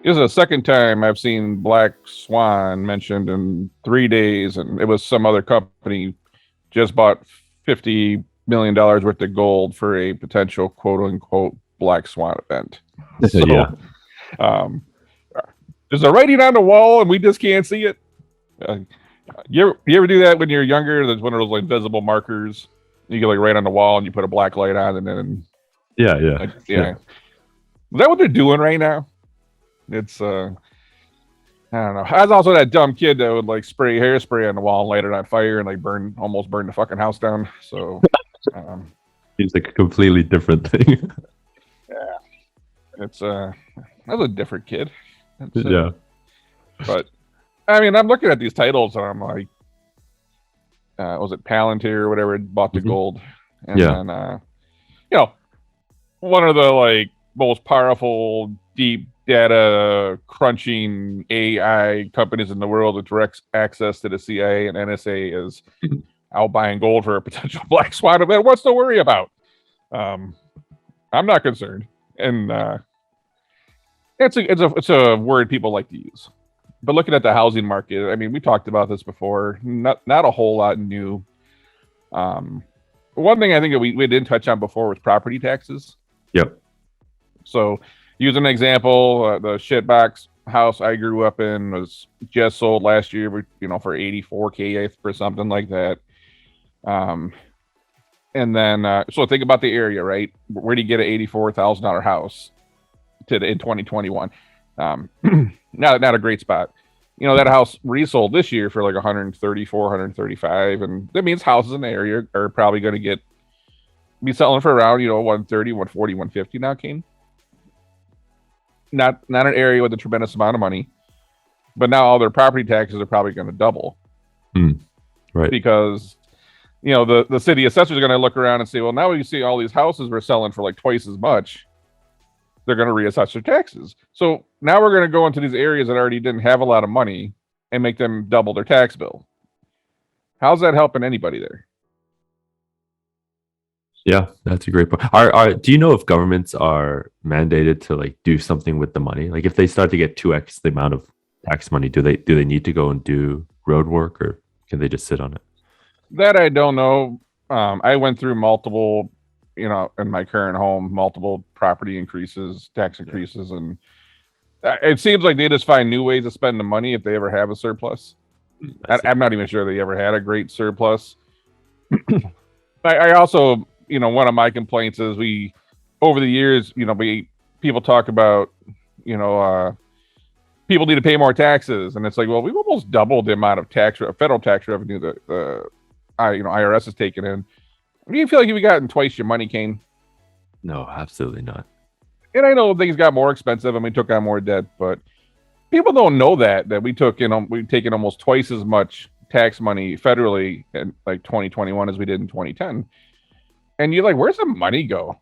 This is the second time I've seen Black Swan mentioned in 3 days, and it was some other company just bought $50 million worth of gold for a potential quote unquote Black Swan event. Yeah. So um, there's a writing on the wall, and we just can't see it. Uh, you ever do that when you're younger? There's one of those like invisible markers you can like write on the wall, and you put a black light on, and then Yeah. like yeah. Is that what they're doing right now? It's I don't know. I was also that dumb kid that would like spray hairspray on the wall and light it on fire and like almost burn the fucking house down. So, um, Seems like a completely different thing. yeah, it's I was a different kid. Yeah. But I mean, I'm looking at these titles and I'm like, was it Palantir or whatever bought the Mhm. gold, and Yeah. then you know, one of the like most powerful deep data crunching AI companies in the world with direct access to the CIA and NSA is out buying gold for a potential black swan event. What's to worry about? Um, I'm not concerned, and it's a word people like to use. But looking at the housing market, I mean, we talked about this before. Not a whole lot new. Um, One thing I think that we didn't touch on before was property taxes. Yep. So, use an example: the shitbox house I grew up in was just sold last year, for 84K for something like that. Um, and then so think about the area, right? Where do you get an $84,000 house in 2021? Not a great spot. That house resold this year for like 134, 135, and that means houses in the area are probably going to be selling for around 130, 140, 150 now, Kane. Not an area with a tremendous amount of money, but now all their property taxes are probably going to double. Right. Because the city assessors are going to look around and say, well, now you see all these houses we're selling for like twice as much. They're going to reassess their taxes. So now we're going to go into these areas that already didn't have a lot of money and make them double their tax bill. How's that helping anybody there? Yeah, that's a great point. Do you know if governments are mandated to like do something with the money? Like if they start to get 2x the amount of tax money, do they need to go and do road work, or can they just sit on it? That I don't know. I went through multiple, in my current home, multiple property increases, tax increases, and it seems like they just find new ways to spend the money if they ever have a surplus. I'm not even sure they ever had a great surplus. I also, one of my complaints is over the years, people talk about, people need to pay more taxes, and it's like, well, we've almost doubled the amount of federal tax revenue that IRS is taking in. Do you feel like you've gotten twice your money, Kane? No, absolutely not. And I know things got more expensive and we took on more debt, but people don't know that we've taken almost twice as much tax money federally in like 2021 as we did in 2010. And you're like, where's the money go?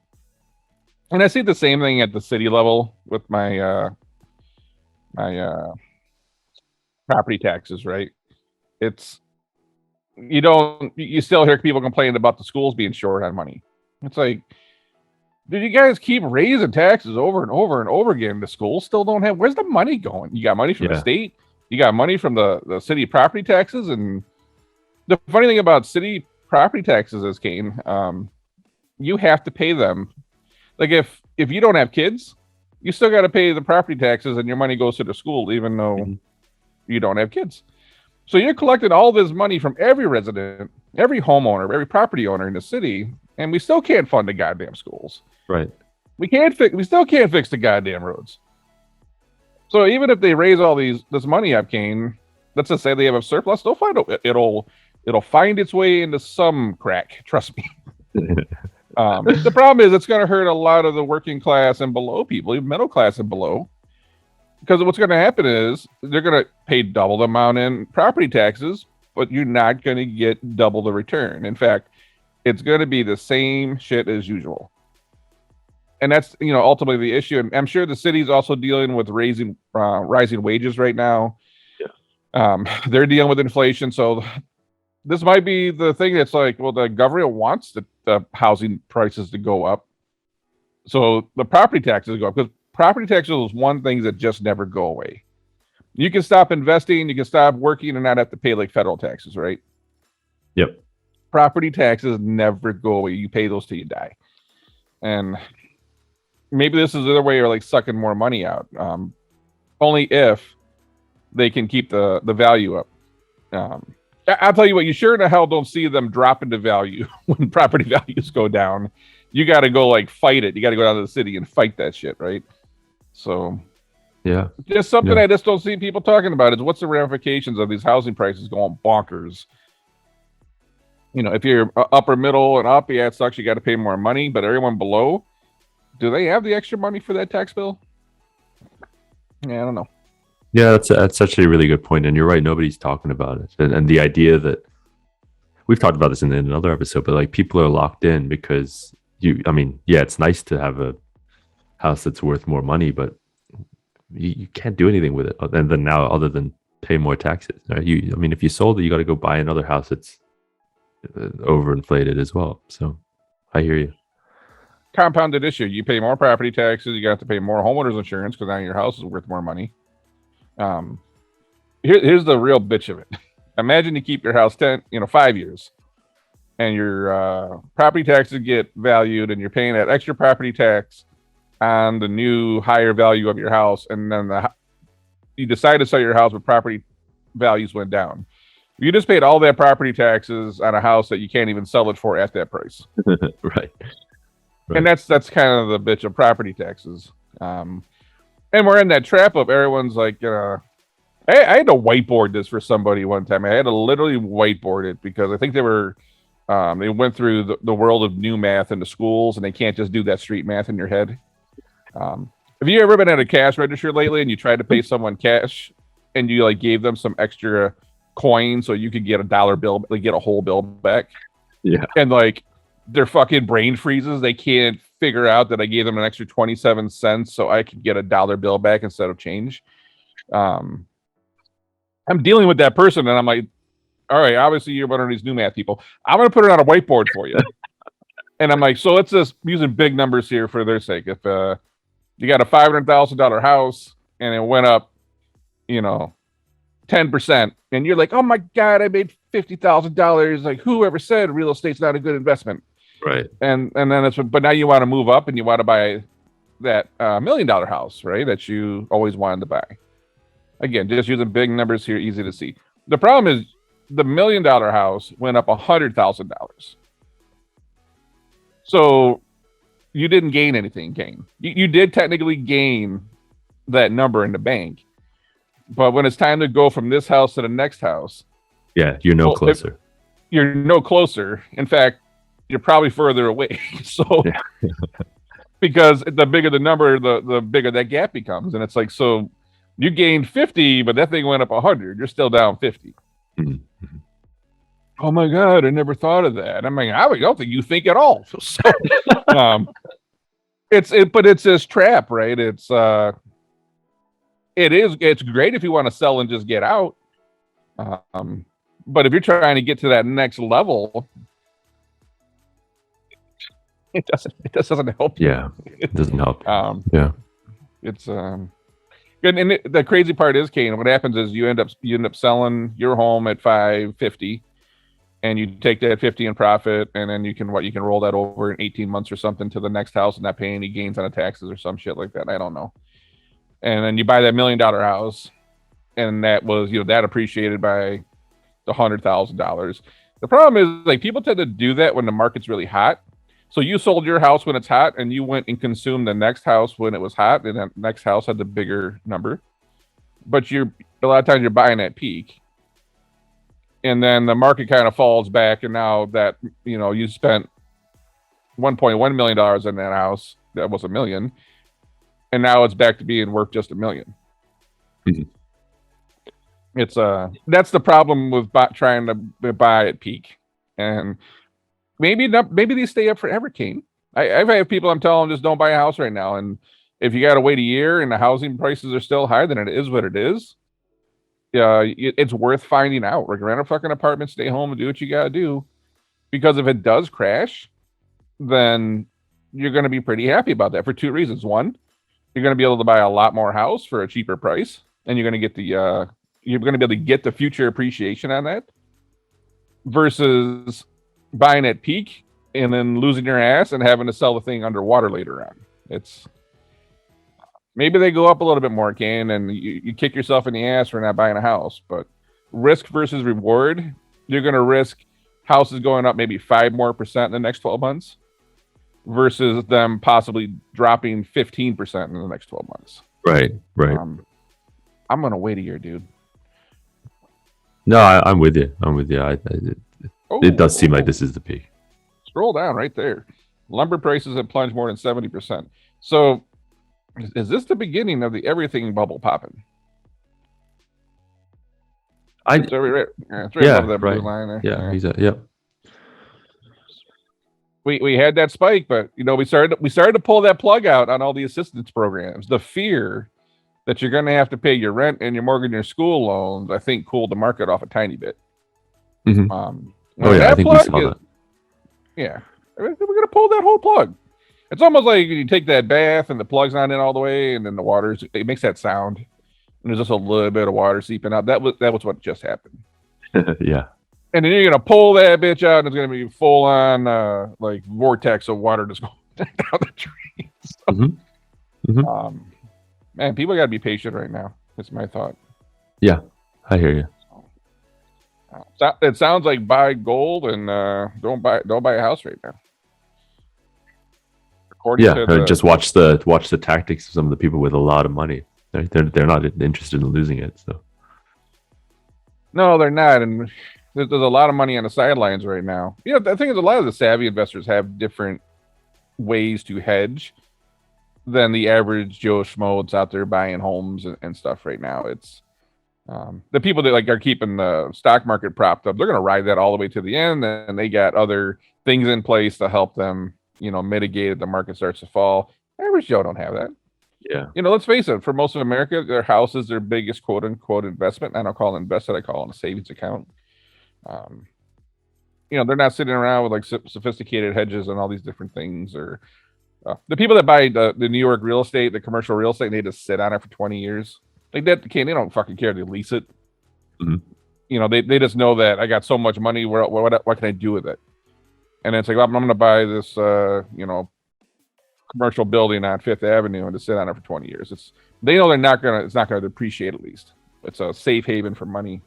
And I see the same thing at the city level with my property taxes, right? It's you still hear people complaining about the schools being short on money. It's like, did you guys keep raising taxes over and over and over again? The schools still don't have. Where's the money going? You got money from the state. You got money from the city property taxes. And the funny thing about city property taxes is, Kane, you have to pay them. Like if you don't have kids, you still got to pay the property taxes, and your money goes to the school, even though you don't have kids. So you're collecting all this money from every resident, every homeowner, every property owner in the city, and we still can't fund the goddamn schools. Right. We still can't fix the goddamn roads. So even if they raise all this money up, Kane, let's just say they have a surplus, they'll find it'll find its way into some crack. Trust me. The problem is it's going to hurt a lot of the working class and below people, even middle class and below. Because what's going to happen is they're going to pay double the amount in property taxes, but you're not going to get double the return. In fact, it's going to be the same shit as usual. And that's, ultimately the issue. And I'm sure the city's also dealing with rising wages right now. Yeah. They're dealing with inflation. So this might be the thing that's like, well, the government wants the housing prices to go up. So the property taxes go up because property taxes is one thing that just never go away. You can stop investing, you can stop working and not have to pay like federal taxes, right? Yep. Property taxes never go away. You pay those till you die. And maybe this is the other way of like sucking more money out. Only if they can keep the value up. I'll tell you what, you sure in the hell don't see them drop into value when property values go down. You got to go like fight it. You got to go down to the city and fight that shit, right? So, yeah, just something I just don't see people talking about is what's the ramifications of these housing prices going bonkers. You know, if you're upper middle and up, yeah, it sucks. You got to pay more money, but everyone below, do they have the extra money for that tax bill? Yeah, I don't know. Yeah, that's actually a really good point, and you're right. Nobody's talking about it, and the idea that we've talked about this in another episode, but like people are locked in because it's nice to have a house that's worth more money, but you can't do anything with it, and then now other than pay more taxes. Right? If you sold it, you got to go buy another house that's overinflated as well. So, I hear you. Compounded issue. You pay more property taxes. You got to pay more homeowners insurance because now your house is worth more money. Here's the real bitch of it. Imagine you keep your house 5 years, and your property taxes get valued, and you're paying that extra property tax on the new higher value of your house, and then you decide to sell your house, but property values went down. You just paid all that property taxes on a house that you can't even sell it for at that price. Right. And that's kind of the bitch of property taxes. And we're in that trap of everyone's like, I had to whiteboard this for somebody one time. I had to literally whiteboard it because I think they went through the world of new math in the schools, and they can't just do that street math in your head. Have you ever been at a cash register lately and you tried to pay someone cash and you like gave them some extra coin so you could get a dollar bill, like get a whole bill back? Yeah. And like their fucking brain freezes. They can't figure out that I gave them an extra 27 cents so I could get a dollar bill back instead of change. I'm dealing with that person, and I'm like, all right, obviously you're one of these new math people. I'm going to put it on a whiteboard for you. And I'm like, so let's just using big numbers here for their sake. If you got a $500,000 house and it went up, 10%, and you're like, oh my God, I made $50,000. Like, whoever said real estate's not a good investment? Right. And then but now you want to move up and you want to buy that $1 million house, right? That you always wanted to buy. Again, just using big numbers here, easy to see. The problem is the $1 million house went up $100,000. So you didn't gain anything. You did technically gain that number in the bank, but when it's time to go from this house to the next house, you're no closer. You're no closer. In fact, you're probably further away. So, because the bigger the number, the bigger that gap becomes, and it's like, so you gained 50, but that thing went up 100. You're still down 50. Mm-hmm. Oh my God, I never thought of that. I mean, I don't think you think at all. So, it's this trap, right? It's great if you want to sell and just get out. But if you're trying to get to that next level, it doesn't help. Yeah, it doesn't help. It's good. And the crazy part is, Kane, what happens is you end up selling your home at $550, and you take that 50 in profit, and then you can roll that over in 18 months or something to the next house and not pay any gains on the taxes or some shit like that. I don't know. And then you buy that $1 million house, and that was that appreciated by the $100,000. The problem is, like, people tend to do that when the market's really hot. So you sold your house when it's hot, and you went and consumed the next house when it was hot, and that next house had the bigger number. But a lot of times you're buying at peak, and then the market kind of falls back, and now that you spent $1.1 million in that house that was $1 million, and now it's back to being worth just $1 million. Mm-hmm. It's that's the problem with trying to buy at peak, and maybe these stay up forever, Kane. I've had people I'm telling them just don't buy a house right now, and if you got to wait a year and the housing prices are still high, then it is what it is. It's worth finding out. Like, rent a fucking apartment, stay home, and do what you got to do, because if it does crash, then you're going to be pretty happy about that for two reasons. One, you're going to be able to buy a lot more house for a cheaper price, and you're going to get the you're going to be able to get the future appreciation on that, versus buying at peak and then losing your ass and having to sell the thing underwater later on. It's maybe they go up a little bit more, Kane, and you kick yourself in the ass for not buying a house. But risk versus reward, you're going to risk houses going up maybe 5% more in the next 12 months versus them possibly dropping 15% in the next 12 months. Right. I'm going to wait a year, dude. No, I'm with you. It does seem like this is the peak. Scroll down right there. Lumber prices have plunged more than 70%. So is this the beginning of the everything bubble popping? It's right above that blue line there. Yeah. We had that spike, but we started to pull that plug out on all the assistance programs. The fear that you're going to have to pay your rent and your mortgage and your school loans, I think, cooled the market off a tiny bit. Mm-hmm. I think we saw that. Yeah, we're going to pull that whole plug. It's almost like you take that bath and the plug's not in all the way, and then the water's, it makes that sound, and there's just a little bit of water seeping out. That was what just happened. Yeah. And then you're going to pull that bitch out, and it's going to be full on like vortex of water just going down the tree. So, man, people got to be patient right now. That's my thought. Yeah, I hear you. It sounds like buy gold and don't buy a house right now. Just watch the tactics of some of the people with a lot of money. They're not interested in losing it. So no, they're not, and there's a lot of money on the sidelines right now. The thing is, a lot of the savvy investors have different ways to hedge than the average Joe Schmo that's out there buying homes and stuff right now. It's the people that are keeping the stock market propped up. They're going to ride that all the way to the end, and they got other things in place to help them, mitigate if the market starts to fall. Average Joe don't have that. Yeah. Let's face it. For most of America, their house is their biggest quote unquote investment. I don't call it invested. I call it a savings account. They're not sitting around with sophisticated hedges and all these different things, or the people that buy the New York real estate, the commercial real estate, they just sit on it for 20 years. Like that, they don't fucking care. They lease it. Mm-hmm. They just know that I got so much money. What can I do with it? And it's like, I'm going to buy this, commercial building on Fifth Avenue and just sit on it for 20 years. They know it's not going to depreciate. At least it's a safe haven for money.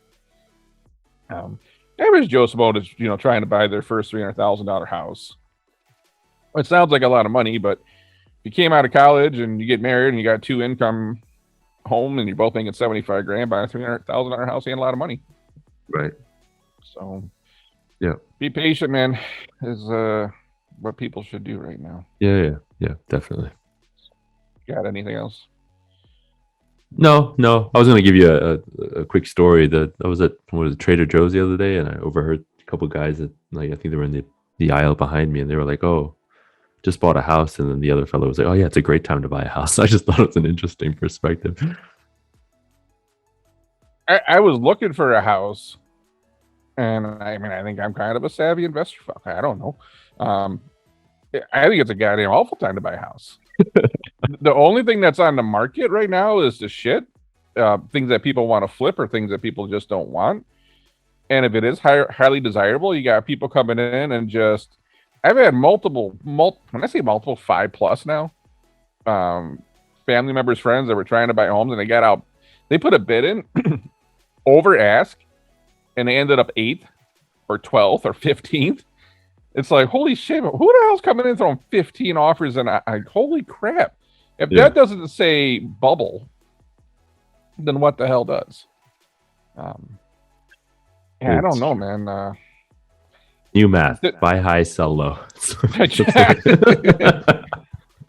Average Joe Smo is, trying to buy their first $300,000 house. It sounds like a lot of money, but if you came out of college and you get married and you got 2 income home and you're both making $75,000, buying a $300,000 house ain't a lot of money. Right. So yeah, be patient, man, is what people should do right now. Yeah, definitely. Got anything else? No. I was going to give you a quick story. I was at Trader Joe's the other day, and I overheard a couple guys that, I think they were in the aisle behind me, and they were like, "Oh, just bought a house," and then the other fellow was like, "Oh yeah, it's a great time to buy a house." I just thought it was an interesting perspective. I was looking for a house, and I think I'm kind of a savvy investor. Fuck, I don't know. I think it's a goddamn awful time to buy a house. The only thing that's on the market right now is the shit. Things that people want to flip or things that people just don't want. And if it is highly desirable, you got people coming in and just... I've had multiple, when I say multiple, 5+ now, family members, friends that were trying to buy homes, and they got out. They put a bid in over ask, and they ended up 8th or 12th or 15th. It's like, holy shit, who the hell's coming in throwing 15 offers? And holy crap. If that doesn't say bubble, then what the hell does? I don't know, man. New math: buy high, sell low.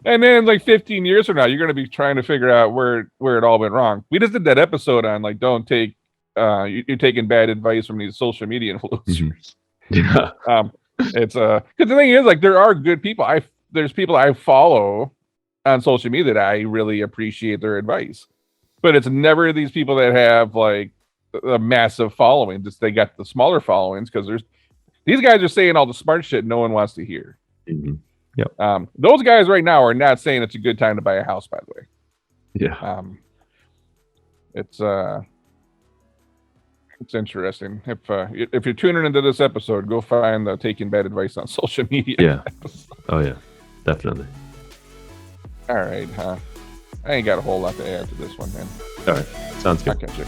And then 15 years from now, you're going to be trying to figure out where it all went wrong. We just did that episode on don't take you're taking bad advice from these social media influencers. Yeah. It's because the thing is, there are good people. There's people I follow on social media that I really appreciate their advice, but it's never these people that have a massive following. Just they got the smaller followings because these guys are saying all the smart shit no one wants to hear. Mm-hmm. Yep. Those guys right now are not saying it's a good time to buy a house, by the way. Yeah. It's interesting. If you're tuning into this episode, go find Taking Bad Advice on social media. Yeah. Oh yeah. Definitely. All right, I ain't got a whole lot to add to this one, man. All right. Sounds I'll good. catch you.